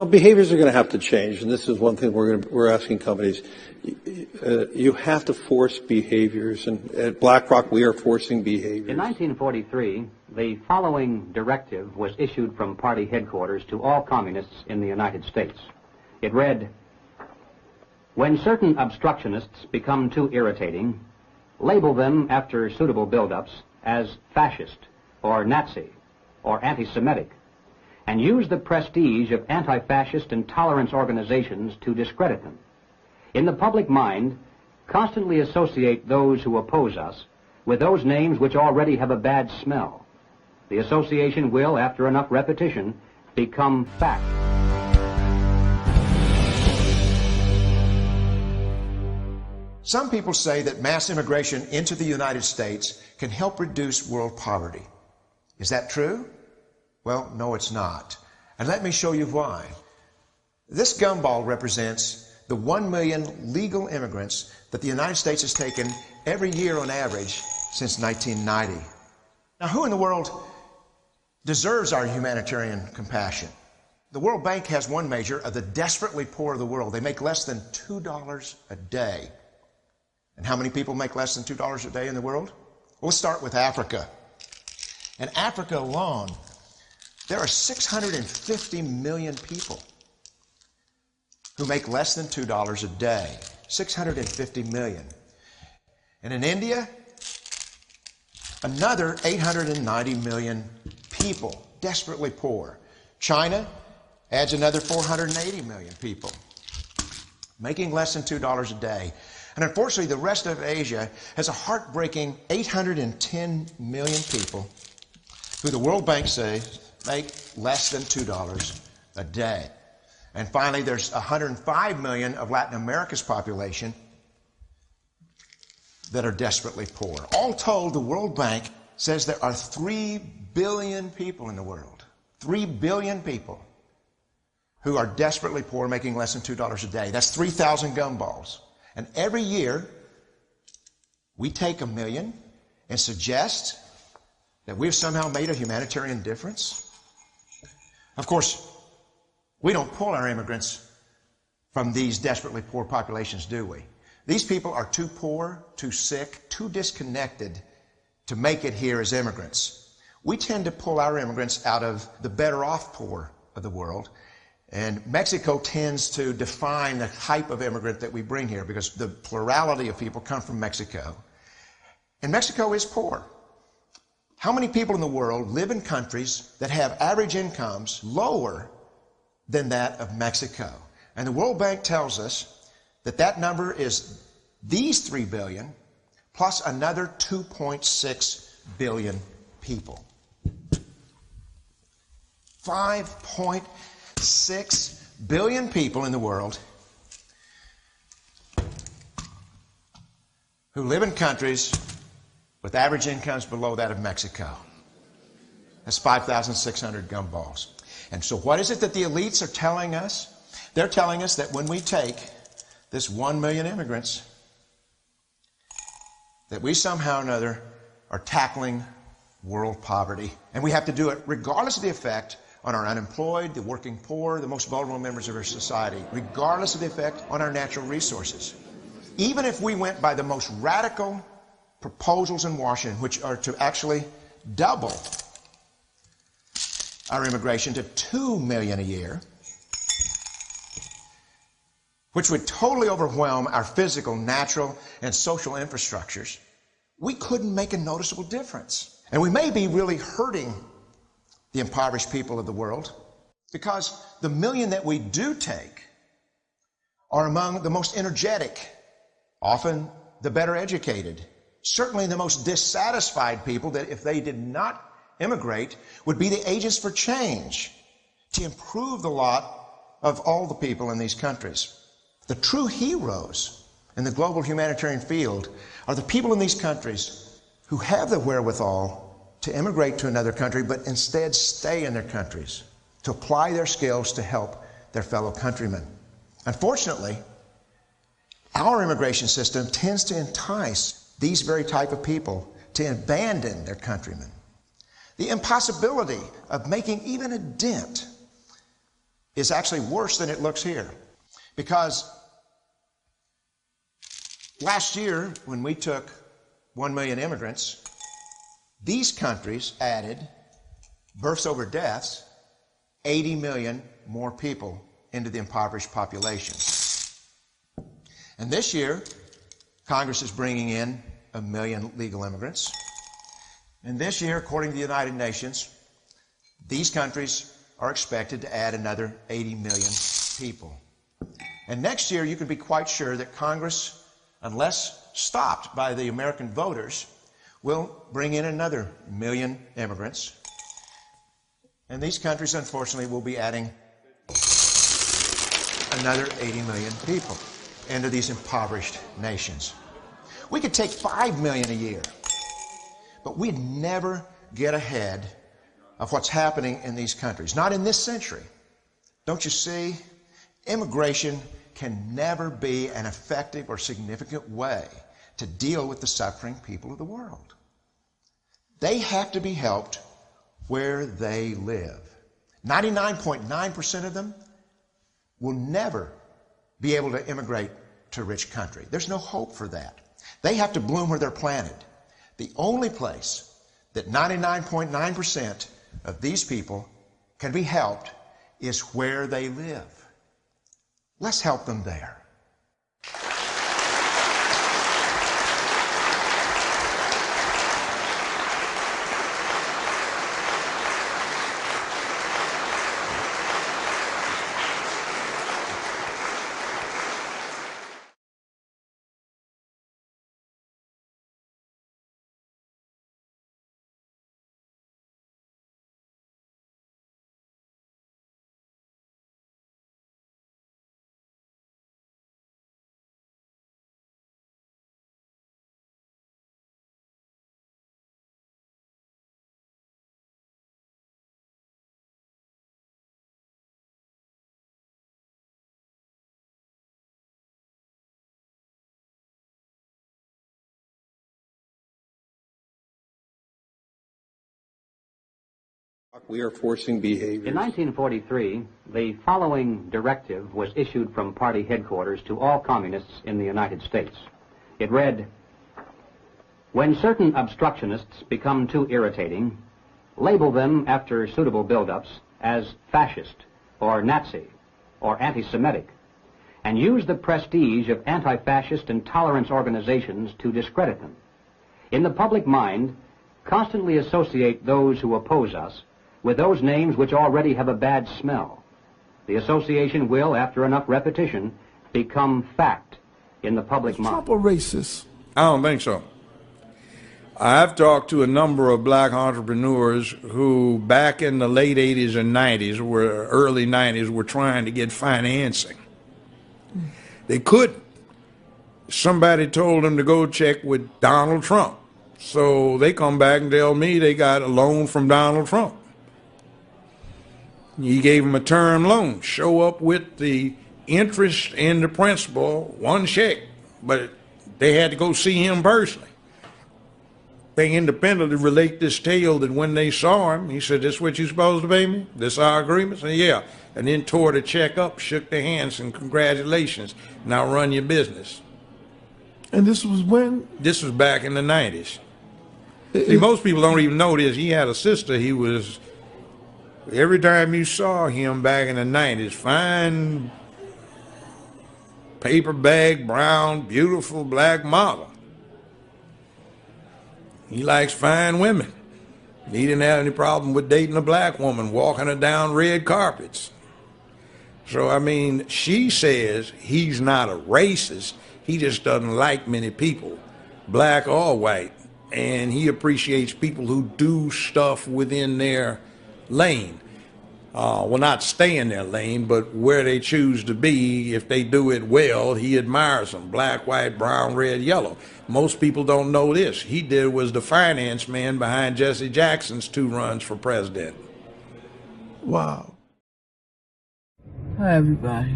Well, behaviors are going to have to change, and this is one thing we're asking companies. You have to force behaviors, and at BlackRock we are forcing behaviors. In 1943, the following directive was issued from party headquarters to all communists in the United States. It read, "When certain obstructionists become too irritating, label them after suitable build-ups as fascist or Nazi or anti-Semitic, and use the prestige of anti-fascist and tolerance organizations to discredit them. In the public mind, constantly associate those who oppose us with those names which already have a bad smell. The association will, after enough repetition, become fact." Some people say that mass immigration into the United States can help reduce world poverty. Is that true? Well, no, it's not. And let me show you why. This gumball represents the 1 million legal immigrants that the United States has taken every year on average since 1990. Now, who in the world deserves our humanitarian compassion? The World Bank has one measure of the desperately poor of the world. They make less than $2 a day. And how many people make less than $2 a day in the world? We'll start with Africa. In Africa alone, there are 650 million people who make less than $2 a day. 650 million. And in India, another 890 million people, desperately poor. China adds another 480 million people, making less than $2 a day. And unfortunately, the rest of Asia has a heartbreaking 810 million people who the World Bank says make less than $2 a day. And finally, there's 105 million of Latin America's population that are desperately poor. All told, the World Bank says there are 3 billion people in the world. 3 billion people who are desperately poor, making less than $2 a day. That's 3,000 gumballs. And every year, we take 1 million and suggest that we've somehow made a humanitarian difference. Of course, we don't pull our immigrants from these desperately poor populations, do we? These people are too poor, too sick, too disconnected to make it here as immigrants. We tend to pull our immigrants out of the better off poor of the world. And Mexico tends to define the type of immigrant that we bring here because the plurality of people come from Mexico. And Mexico is poor. How many people in the world live in countries that have average incomes lower than that of Mexico? And the World Bank tells us that that number is these 3 billion plus another 2.6 billion people. 5.6 billion people in the world who live in countries with average incomes below that of Mexico. That's 5,600 gumballs. And so what is it that the elites are telling us? They're telling us that when we take this 1 million immigrants, that we somehow or another are tackling world poverty. And we have to do it regardless of the effect on our unemployed, the working poor, the most vulnerable members of our society, regardless of the effect on our natural resources. Even if we went by the most radical proposals in Washington, which are to actually double our immigration to 2 million a year, which would totally overwhelm our physical, natural, and social infrastructures, we couldn't make a noticeable difference. And we may be really hurting the impoverished people of the world because the million that we do take are among the most energetic, often the better educated, certainly the most dissatisfied people that if they did not immigrate would be the agents for change to improve the lot of all the people in these countries. The true heroes in the global humanitarian field are the people in these countries who have the wherewithal to immigrate to another country, but instead stay in their countries, to apply their skills to help their fellow countrymen. Unfortunately, our immigration system tends to entice these very type of people to abandon their countrymen. The impossibility of making even a dent is actually worse than it looks here. Because last year, when we took 1 million immigrants, these countries added, births over deaths, 80 million more people into the impoverished population. And this year, Congress is bringing in 1 million legal immigrants. And this year, according to the United Nations, these countries are expected to add another 80 million people. And next year, you can be quite sure that Congress, unless stopped by the American voters, will bring in another 1 million immigrants. And these countries, unfortunately, will be adding another 80 million people into these impoverished nations. We could take 5 million a year, but we'd never get ahead of what's happening in these countries. Not in this century. Don't you see? Immigration can never be an effective or significant way to deal with the suffering people of the world. They have to be helped where they live. 99.9% of them will never be able to immigrate to a rich country. There's no hope for that. They have to bloom where they're planted. The only place that 99.9% of these people can be helped is where they live. Let's help them there. We are forcing behaviors. In 1943, the following directive was issued from party headquarters to all communists in the United States. It read, "When certain obstructionists become too irritating, label them after suitable build-ups as fascist or Nazi or anti-Semitic, and use the prestige of anti-fascist and tolerance organizations to discredit them. In the public mind, constantly associate those who oppose us with those names which already have a bad smell. The association will, after enough repetition, become fact in the public mind." Trump a racist? I don't think so. I've talked to a number of black entrepreneurs who back in the late 80s and 90s, or early 90s, were trying to get financing. They couldn't. Somebody told them to go check with Donald Trump. So they come back and tell me they got a loan from Donald Trump. He gave them a term loan. Show up with the interest and the principal, one check, but they had to go see him personally. They independently relate this tale that when they saw him, he said, "This is what you supposed to pay me? This our agreement?" I said, "Yeah." And then tore the check up, shook their hands, and congratulations. Now run your business. And this was when? This was back in the 90s. See, most people don't even know this. He had a sister. He was, every time you saw him back in the 90s, fine paper bag, brown, beautiful black model. He likes fine women. He didn't have any problem with dating a black woman, walking her down red carpets. So, I mean, she says he's not a racist. He just doesn't like many people, black or white. And he appreciates people who do stuff within their lane. Well, not stay in their lane, but where they choose to be. If they do it well, he admires them. Black, white, brown, red, yellow. Most people don't know this. He was the finance man behind Jesse Jackson's 2 runs for president. Wow. Hi, everybody.